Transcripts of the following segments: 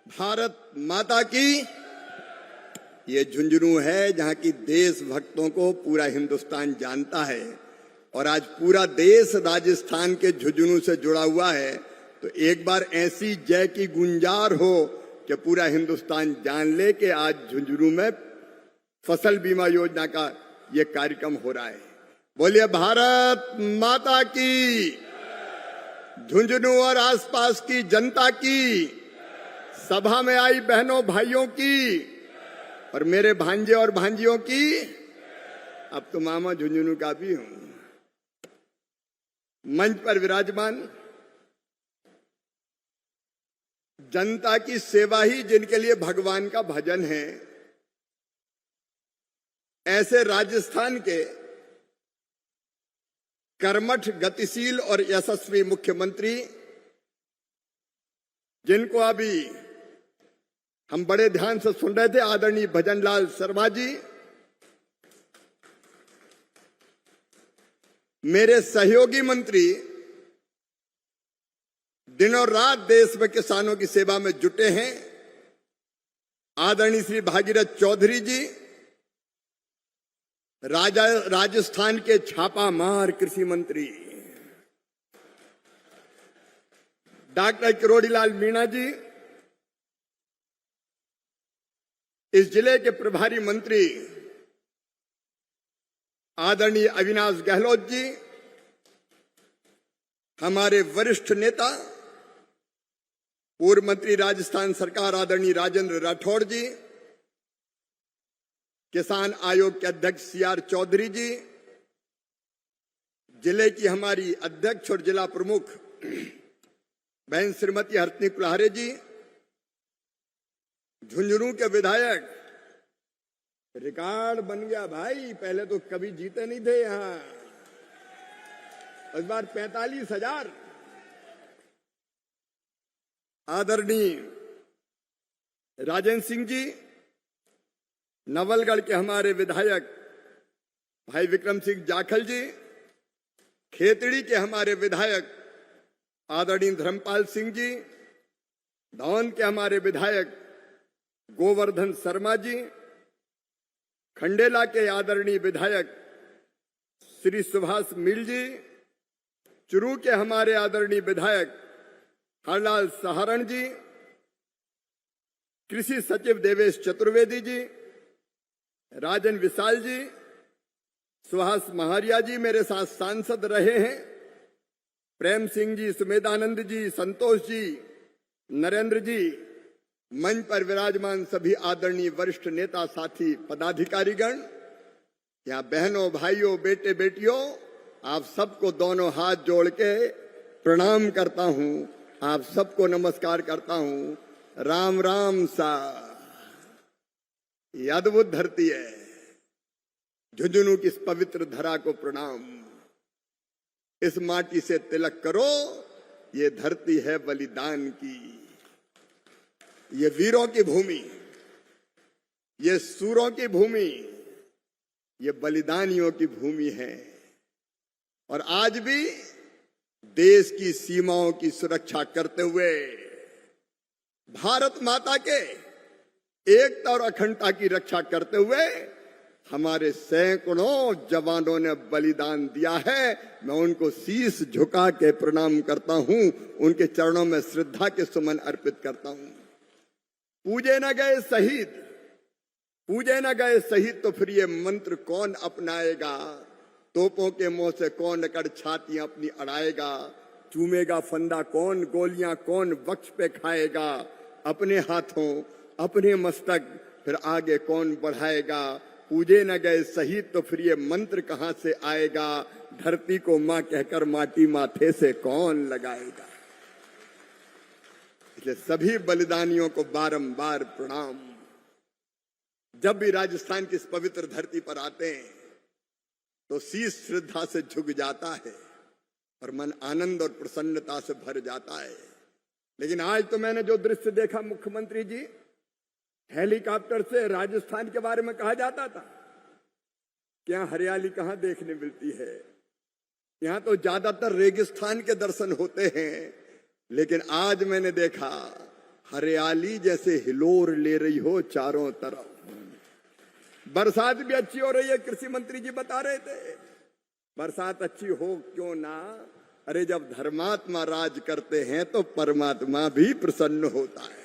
भारत माता की। ये झुंझुनू है जहां की देशभक्तों को पूरा हिंदुस्तान जानता है और आज पूरा देश राजस्थान के झुंझुनू से जुड़ा हुआ है। तो एक बार ऐसी जय की गुंजार हो कि पूरा हिंदुस्तान जान ले कि आज झुंझुनू में फसल बीमा योजना का ये कार्यक्रम हो रहा है। बोलिए भारत माता की। झुंझुनू और आसपास की जनता की, सभा में आई बहनों भाइयों की और मेरे भांजे और भांजियों की। अब तो मामा झुंझुनू का भी हूं। मंच पर विराजमान जनता की सेवा ही जिनके लिए भगवान का भजन है, ऐसे राजस्थान के कर्मठ, गतिशील और यशस्वी मुख्यमंत्री, जिनको अभी हम बड़े ध्यान से सुन रहे थे, आदरणीय भजनलाल शर्मा जी, मेरे सहयोगी मंत्री दिनों रात देश में किसानों की सेवा में जुटे हैं, आदरणीय श्री भागीरथ चौधरी जी, राजस्थान के छापामार कृषि मंत्री डॉक्टर किरोड़ीलाल मीणा जी, इस जिले के प्रभारी मंत्री आदरणीय अविनाश गहलोत जी, हमारे वरिष्ठ नेता पूर्व मंत्री राजस्थान सरकार आदरणीय राजेंद्र राठौड़ जी, किसान आयोग के अध्यक्ष सीआर चौधरी जी, जिले की हमारी अध्यक्ष और जिला प्रमुख बहन श्रीमती हरतनी कुल्हारे जी, झुंझुनू के विधायक, रिकॉर्ड बन गया भाई, पहले तो कभी जीते नहीं थे यहां, इस बार 45,000। आदरणीय राजेंद्र सिंह जी, नवलगढ़ के हमारे विधायक भाई विक्रम सिंह जाखल जी, खेतड़ी के हमारे विधायक आदरणीय धर्मपाल सिंह जी, धौन के हमारे विधायक गोवर्धन शर्मा जी, खंडेला के आदरणीय विधायक श्री सुभाष मिल जी, चुरू के हमारे आदरणीय विधायक हरलाल सहारण जी, कृषि सचिव देवेश चतुर्वेदी जी, राजन विशाल जी, सुहास महारिया जी मेरे साथ सांसद रहे हैं, प्रेम सिंह जी, सुमेधानंद जी, संतोष जी, नरेंद्र जी, मंच पर विराजमान सभी आदरणीय वरिष्ठ नेता, साथी, पदाधिकारीगण, यहाँ बहनों, भाइयों, बेटे बेटियों, आप सबको दोनों हाथ जोड़ के प्रणाम करता हूं, आप सबको नमस्कार करता हूं। राम राम सा। ये अद्भुत धरती है, झुंझुनू की इस पवित्र धरा को प्रणाम। इस माटी से तिलक करो, ये धरती है बलिदान की, ये वीरों की भूमि, ये सूरों की भूमि, ये बलिदानियों की भूमि है। और आज भी देश की सीमाओं की सुरक्षा करते हुए भारत माता के एकता और अखंडता की रक्षा करते हुए हमारे सैकड़ों जवानों ने बलिदान दिया है। मैं उनको शीश झुका के प्रणाम करता हूं, उनके चरणों में श्रद्धा के सुमन अर्पित करता हूं। पूजे न गए शहीद, पूजे न गए शहीद, तो फिर ये मंत्र कौन अपनाएगा? तोपों के मुंह से कौन अकड़ छातियां अपनी अड़ाएगा? चूमेगा फंदा कौन, गोलियां कौन वक्ष पे खाएगा? अपने हाथों अपने मस्तक फिर आगे कौन बढ़ाएगा? पूजे न गए शहीद, तो फिर ये मंत्र कहां से आएगा? धरती को मां कहकर माटी माथे से कौन लगाएगा? इसलिए सभी बलिदानियों को बारंबार प्रणाम। जब भी राजस्थान की इस पवित्र धरती पर आते हैं तो शीश श्रद्धा से झुक जाता है और मन आनंद और प्रसन्नता से भर जाता है। लेकिन आज तो मैंने जो दृश्य देखा मुख्यमंत्री जी, हेलीकॉप्टर से राजस्थान के बारे में कहा जाता था, क्या हरियाली कहां देखने मिलती है? यहां तो ज्यादातर रेगिस्तान के दर्शन होते हैं, लेकिन आज मैंने देखा हरियाली जैसे हिलोर ले रही हो चारों तरफ। बरसात भी अच्छी हो रही है, कृषि मंत्री जी बता रहे थे। बरसात अच्छी हो क्यों ना, अरे जब धर्मात्मा राज करते हैं तो परमात्मा भी प्रसन्न होता है।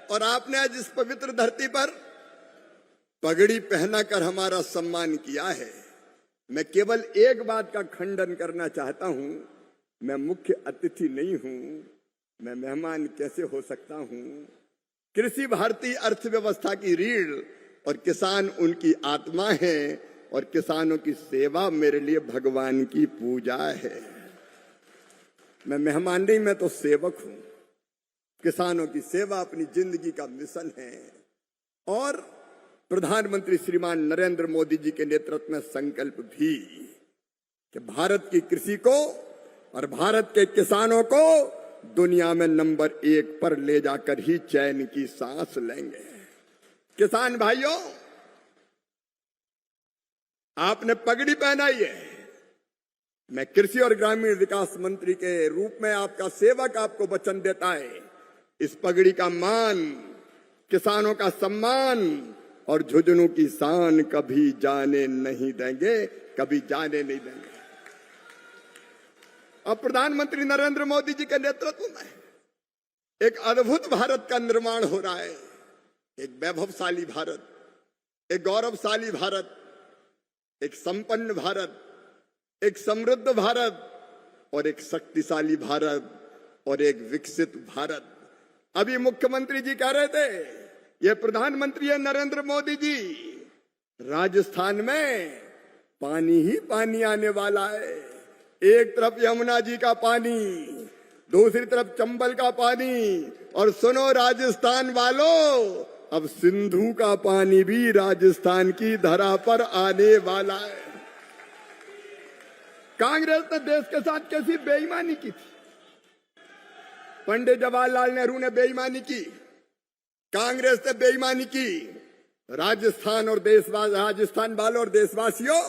और आपने आज इस पवित्र धरती पर पगड़ी पहनाकर हमारा सम्मान किया है। मैं केवल एक बात का खंडन करना चाहता हूं, मैं मुख्य अतिथि नहीं हूं, मैं मेहमान कैसे हो सकता हूं। कृषि भारतीय अर्थव्यवस्था की रीढ़ और किसान उनकी आत्मा है, और किसानों की सेवा मेरे लिए भगवान की पूजा है। मैं मेहमान नहीं, मैं तो सेवक हूं। किसानों की सेवा अपनी जिंदगी का मिशन है, और प्रधानमंत्री श्रीमान नरेंद्र मोदी जी के नेतृत्व में संकल्प भी कि भारत की कृषि को और भारत के किसानों को दुनिया में नंबर 1 पर ले जाकर ही चैन की सांस लेंगे। किसान भाइयों, आपने पगड़ी पहनाई है। मैं कृषि और ग्रामीण विकास मंत्री के रूप में आपका सेवक आपको वचन देता है, इस पगड़ी का मान, किसानों का सम्मान और झुंझुनू की शान कभी जाने नहीं देंगे, कभी जाने नहीं देंगे। अब प्रधानमंत्री नरेंद्र मोदी जी के नेतृत्व में एक अद्भुत भारत का निर्माण हो रहा है। एक वैभवशाली भारत, एक गौरवशाली भारत, एक संपन्न भारत, एक समृद्ध भारत और एक शक्तिशाली भारत और एक विकसित भारत। अभी मुख्यमंत्री जी कह रहे थे, ये प्रधानमंत्री है नरेंद्र मोदी जी, राजस्थान में पानी ही पानी आने वाला है। एक तरफ यमुना जी का पानी, दूसरी तरफ चंबल का पानी, और सुनो राजस्थान वालों, अब सिंधु का पानी भी राजस्थान की धरा पर आने वाला है। कांग्रेस ने देश के साथ कैसी बेईमानी की थी। पंडित जवाहरलाल नेहरू ने बेईमानी की, कांग्रेस ने बेईमानी की। राजस्थान वालों और देशवासियों,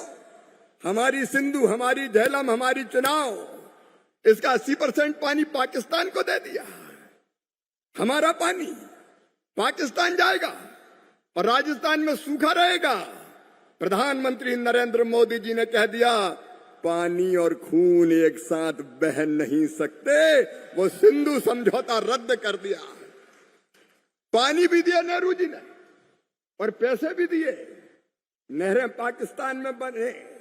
हमारी सिंधु, हमारी झेलम, हमारी चुनाव, इसका 80% पानी पाकिस्तान को दे दिया। हमारा पानी पाकिस्तान जाएगा और राजस्थान में सूखा रहेगा। प्रधानमंत्री नरेंद्र मोदी जी ने कह दिया, पानी और खून एक साथ बह नहीं सकते। वो सिंधु समझौता रद्द कर दिया। पानी भी दिया नेहरू जी ने और पैसे भी दिए। नहरें पाकिस्तान में बने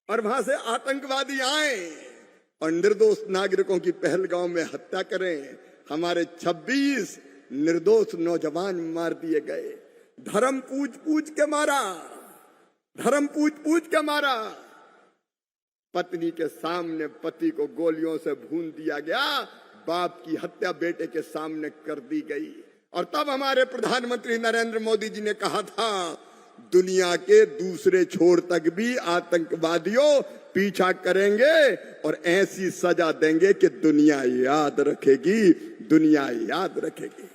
और वहां से आतंकवादी आए और निर्दोष नागरिकों की पहलगांव में हत्या करें। हमारे 26 निर्दोष नौजवान मार दिए गए। धर्म पूछ पूछ के मारा, धर्म पूछ पूछ के मारा। पत्नी के सामने पति को गोलियों से भून दिया गया। बाप की हत्या बेटे के सामने कर दी गई। और तब हमारे प्रधानमंत्री नरेंद्र मोदी जी ने कहा था, दुनिया के दूसरे छोर तक भी आतंकवादियों पीछा करेंगे और ऐसी सजा देंगे कि दुनिया याद रखेगी, दुनिया याद रखेगी।